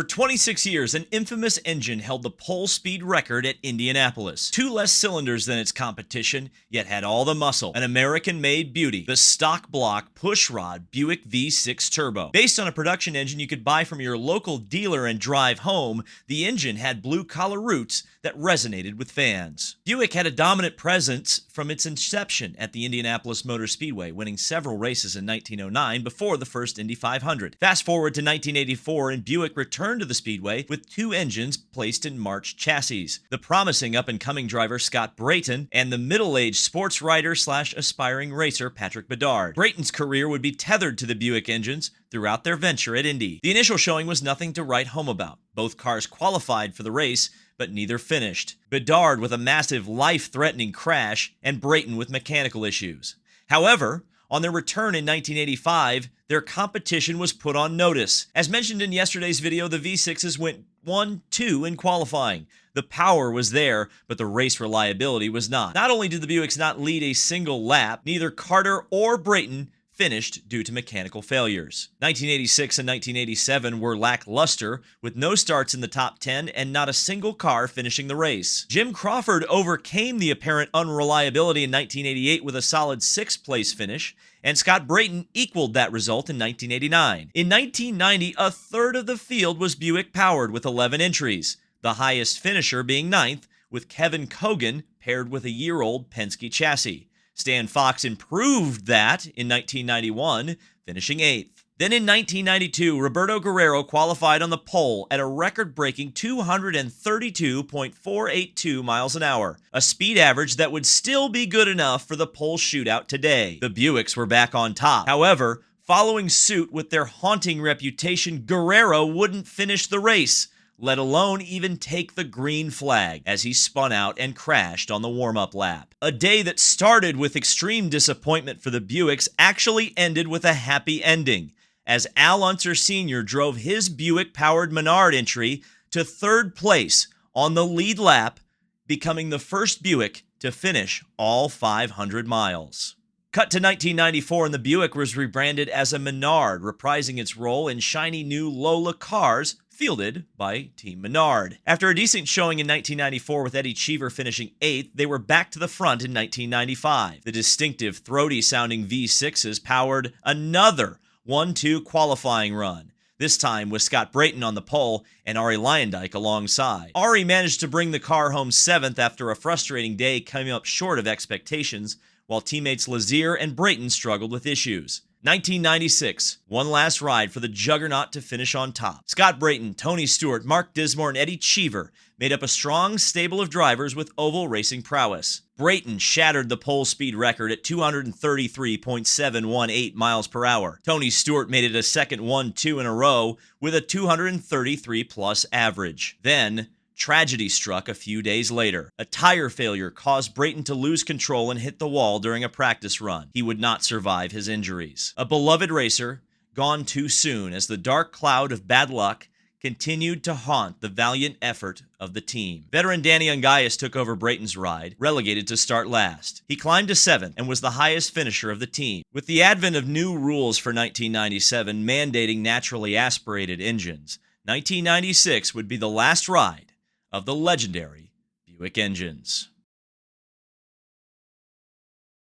For 26 years, an infamous engine held the pole speed record at Indianapolis. 2 less cylinders than its competition, yet had all the muscle. An American-made beauty, the stock block pushrod Buick V6 Turbo. Based on a production engine you could buy from your local dealer and drive home, the engine had blue-collar roots that resonated with fans. Buick had a dominant presence from its inception at the Indianapolis Motor Speedway, winning several races in 1909 before the first Indy 500. Fast forward to 1984, and Buick returned to the Speedway with 2 engines placed in March chassis. The promising up-and-coming driver Scott Brayton and the middle-aged sports writer/aspiring racer Patrick Bedard. Brayton's career would be tethered to the Buick engines throughout their venture at Indy. The initial showing was nothing to write home about. Both cars qualified for the race, but neither finished. Bedard with a massive life-threatening crash, and Brayton with mechanical issues. However, on their return in 1985, their competition was put on notice. As mentioned in yesterday's video, the V6s went 1-2 in qualifying. The power was there, but the race reliability was not. Not only did the Buicks not lead a single lap, neither Carter or Brayton finished due to mechanical failures. 1986 and 1987 were lackluster, with no starts in the top 10 and not a single car finishing the race. Jim Crawford overcame the apparent unreliability in 1988 with a solid 6th-place finish, and Scott Brayton equaled that result in 1989. In 1990, a third of the field was Buick-powered with 11 entries, the highest finisher being 9th, with Kevin Cogan paired with a year-old Penske chassis. Stan Fox improved that in 1991, finishing 8th. Then in 1992, Roberto Guerrero qualified on the pole at a record-breaking 232.482 miles an hour, a speed average that would still be good enough for the pole shootout today. The Buicks were back on top. However, following suit with their haunting reputation, Guerrero wouldn't finish the race, let alone even take the green flag, as he spun out and crashed on the warm-up lap. A day that started with extreme disappointment for the Buicks actually ended with a happy ending, as Al Unser Sr. drove his Buick-powered Menard entry to 3rd place on the lead lap, becoming the first Buick to finish all 500 miles. Cut to 1994, and the Buick was rebranded as a Menard, reprising its role in shiny new Lola cars fielded by Team Menard. After a decent showing in 1994 with Eddie Cheever finishing 8th, they were back to the front in 1995. The distinctive, throaty-sounding V6s powered another 1-2 qualifying run, this time with Scott Brayton on the pole and Arie Luyendyk alongside. Arie managed to bring the car home 7th after a frustrating day coming up short of expectations, while teammates Lazier and Brayton struggled with issues. 1996, one last ride for the juggernaut to finish on top. Scott Brayton, Tony Stewart, Mark Dismore, and Eddie Cheever made up a strong stable of drivers with oval racing prowess. Brayton shattered the pole speed record at 233.718 miles per hour. Tony Stewart made it a second 1-2 in a row with a 233-plus average. Then, tragedy struck a few days later. A tire failure caused Brayton to lose control and hit the wall during a practice run. He would not survive his injuries. A beloved racer, gone too soon as the dark cloud of bad luck continued to haunt the valiant effort of the team. Veteran Danny Ungaius took over Brayton's ride, relegated to start last. He climbed to 7th and was the highest finisher of the team. With the advent of new rules for 1997 mandating naturally aspirated engines, 1996 would be the last ride of the legendary Buick engines.